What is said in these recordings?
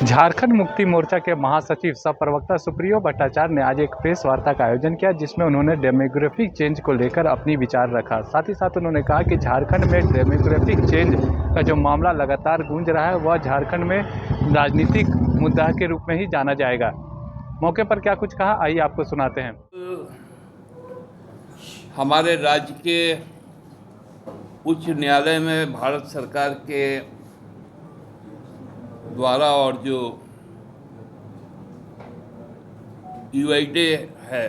झारखंड मुक्ति मोर्चा के महासचिव सह प्रवक्ता सुप्रियो भट्टाचार्य ने आज एक प्रेस वार्ता का आयोजन किया, जिसमें उन्होंने डेमोग्राफिक चेंज को लेकर अपनी विचार रखा। साथ ही साथ उन्होंने कहा कि झारखंड में डेमोग्राफिक चेंज का जो मामला लगातार गूंज रहा है, वह झारखंड में राजनीतिक मुद्दा के रूप में ही जाना जाएगा। मौके पर क्या कुछ कहा, आइए आपको सुनाते हैं। हमारे राज्य के उच्च न्यायालय में भारत सरकार के द्वारा और जो यूआईडे है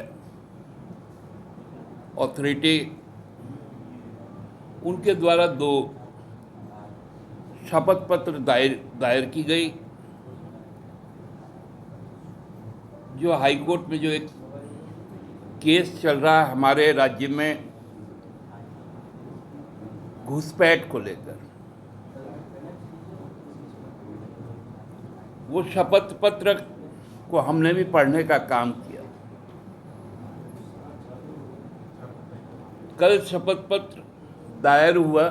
अथॉरिटी, उनके द्वारा 2 शपथ पत्र दायर की गई। जो हाई कोर्ट में जो एक केस चल रहा है हमारे राज्य में घुसपैठ को लेकर, वो शपथ पत्र को हमने भी पढ़ने का काम किया। कल शपथ पत्र दायर हुआ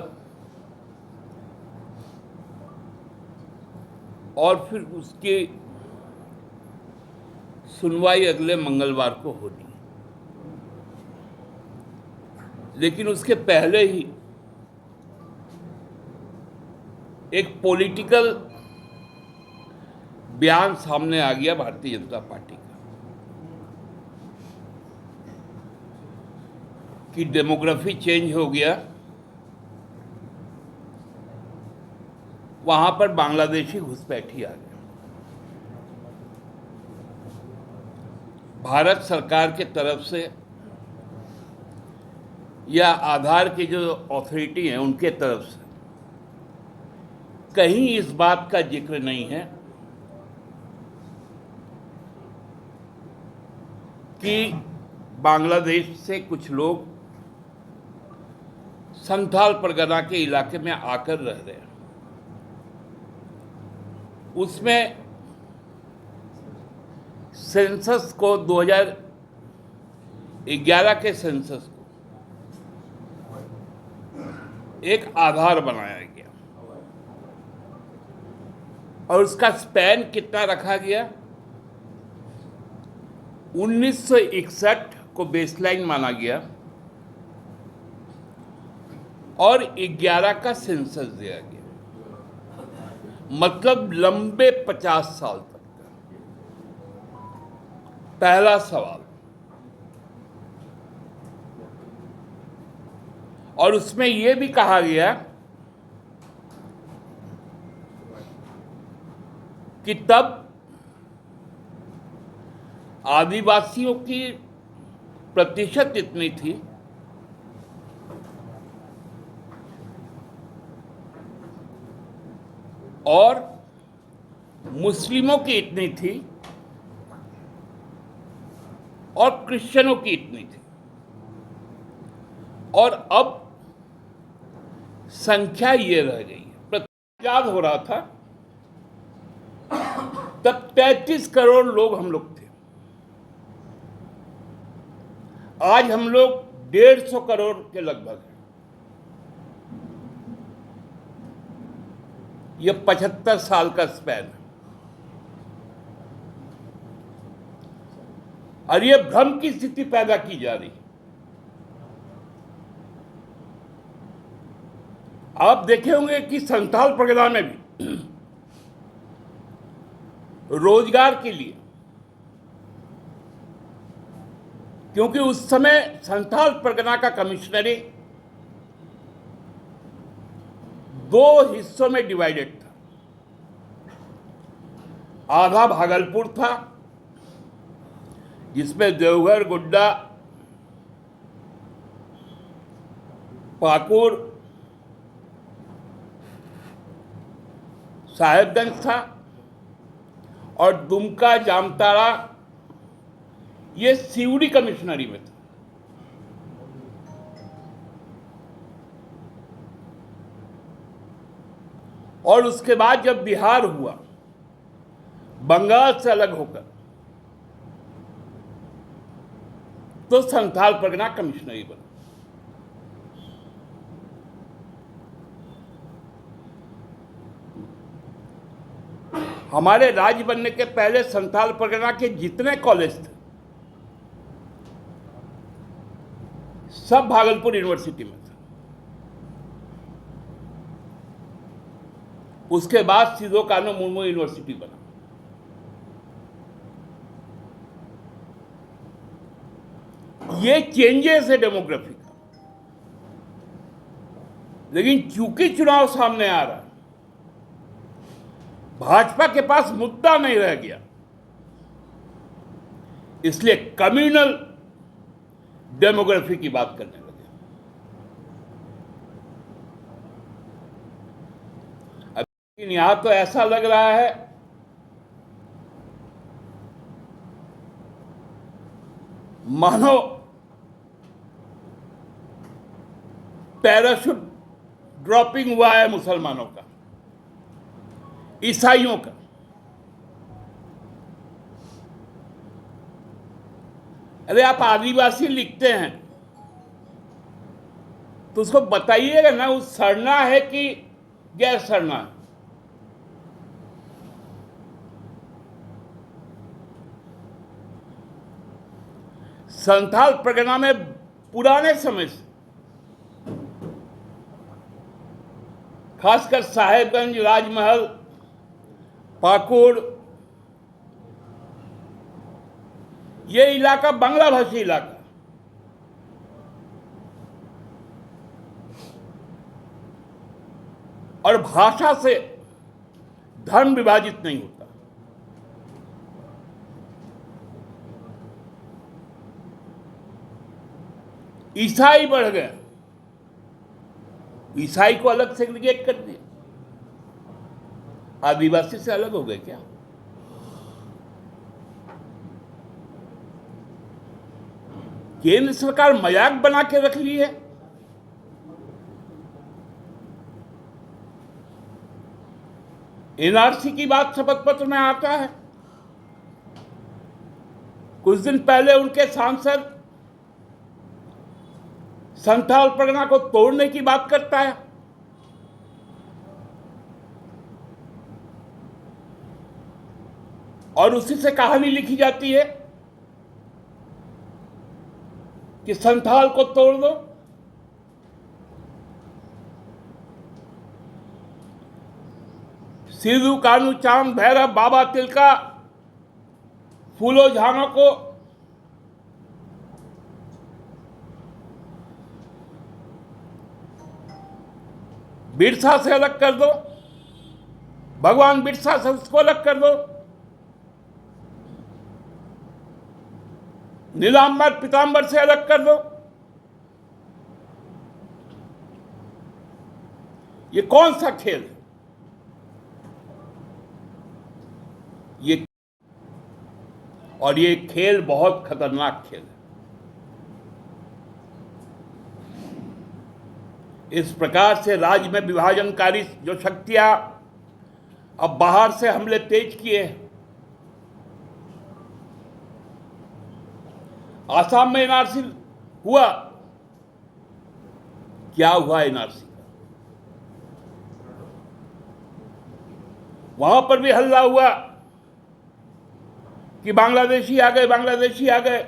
और फिर उसकी सुनवाई अगले मंगलवार को होनी है। लेकिन उसके पहले ही एक पॉलिटिकल बयान सामने आ गया भारतीय जनता पार्टी का कि डेमोग्राफी चेंज हो गया, वहां पर बांग्लादेशी घुसपैठी आ गया। भारत सरकार के तरफ से या आधार की जो अथॉरिटी है उनके तरफ से कहीं इस बात का जिक्र नहीं है कि बांग्लादेश से कुछ लोग संथाल परगना के इलाके में आकर रह रहे हैं। उसमें सेंसस को 2011 के सेंसस को एक आधार बनाया गया और उसका स्पैन कितना रखा गया, 1961 को बेसलाइन माना गया और 11 का सेंसस दिया गया, मतलब लंबे 50 साल तक का। पहला सवाल, और उसमें यह भी कहा गया कि तब आदिवासियों की प्रतिशत इतनी थी और मुस्लिमों की इतनी थी और क्रिश्चियनों की इतनी थी, और अब संख्या ये रह गई है। याद हो रहा था तब 33 करोड़ लोग हम लोग थे, आज हम लोग 150 करोड़ के लगभग हैं। ये 75 साल का स्पैन है और ये भ्रम की स्थिति पैदा की जा रही है। आप देखे होंगे कि संथाल परगना में भी रोजगार के लिए, क्योंकि उस समय संथाल परगना का कमिश्नरी 2 हिस्सों में डिवाइडेड था। आधा भागलपुर था, जिसमें देवघर, गोड्डा, पाकुर, साहेबगंज था, और दुमका, जामताड़ा ये सिवड़ी कमिश्नरी में था। और उसके बाद जब बिहार हुआ, बंगाल से अलग होकर, तो संथाल परगना कमिश्नरी बना। हमारे राज्य बनने के पहले संथाल परगना के जितने कॉलेज थे सब भागलपुर यूनिवर्सिटी में थे। उसके बाद सिदो कान्हू मुर्मू यूनिवर्सिटी बना। ये चेंजेस है डेमोग्राफी का। लेकिन चूंकि चुनाव सामने आ रहा है, भाजपा के पास मुद्दा नहीं रह गया, इसलिए कम्युनल डेमोग्राफी की बात करने लगे। लेकिन यहां तो ऐसा लग रहा है मानो पैराशूट ड्रॉपिंग हुआ है मुसलमानों का, ईसाइयों का। अरे आप आदिवासी लिखते हैं तो उसको बताइएगा ना, वो सड़ना है कि गैर सड़ना है। संथाल परगना में पुराने समय से, खासकर साहेबगंज, राजमहल, पाकुड़, ये इलाका बांग्ला भाषी इलाका, और भाषा से धर्म विभाजित नहीं होता। ईसाई बढ़ गए, ईसाई को अलग सेग्रीगेट कर दिया, आदिवासी से अलग हो गए क्या? केंद्र सरकार मजाक बना के रख ली है। एनआरसी की बात शपथ पत्र में आता है। कुछ दिन पहले उनके सांसद संथाल परगना को तोड़ने की बात करता है। और उसी से कहानी लिखी जाती है कि संथाल को तोड़ दो। सिद्धू कान्हू चांद भैरव बाबा तिलका फूलो झानो को बिरसा से अलग कर दो, भगवान बिरसा से उसको अलग कर दो, नीलांबर पीतांबर से अलग कर दो। ये कौन सा खेल है? ये और ये खेल बहुत खतरनाक खेल है। इस प्रकार से राज्य में विभाजनकारी जो शक्तियां अब बाहर से हमले तेज किए हैं। आसाम में एनआरसी हुआ, क्या हुआ एनआरसी का? वहां पर भी हल्ला हुआ कि बांग्लादेशी आ गए, बांग्लादेशी आ गए।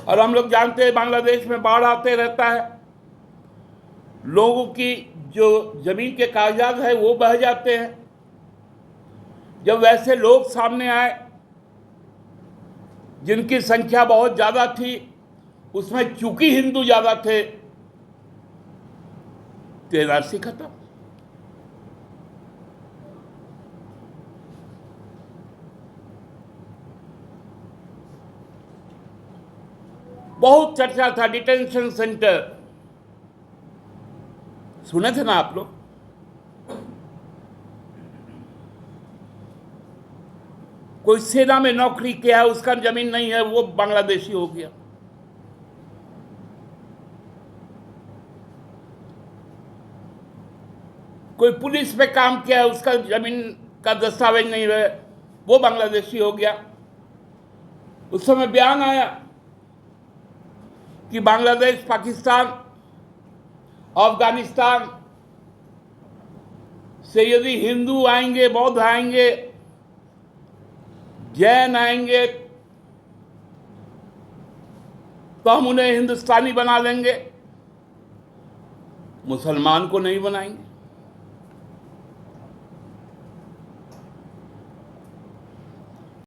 और हम लोग जानते हैं बांग्लादेश में बाढ़ आते रहता है, लोगों की जो जमीन के कागजात है वो बह जाते हैं। जब वैसे लोग सामने आए जिनकी संख्या बहुत ज़्यादा थी, उसमें चूंकि हिंदू ज़्यादा थे तो एनआरसी खत्म। बहुत चर्चा था डिटेंशन सेंटर, सुने थे ना आप लोग? कोई सेना में नौकरी किया है, उसका जमीन नहीं है, वो बांग्लादेशी हो गया। कोई पुलिस में काम किया है, उसका जमीन का दस्तावेज नहीं है, वो बांग्लादेशी हो गया। उस समय बयान आया कि बांग्लादेश, पाकिस्तान, अफगानिस्तान से यदि हिंदू आएंगे, बौद्ध आएंगे, जैन आएंगे, तो हम उन्हें हिंदुस्तानी बना लेंगे, मुसलमान को नहीं बनाएंगे।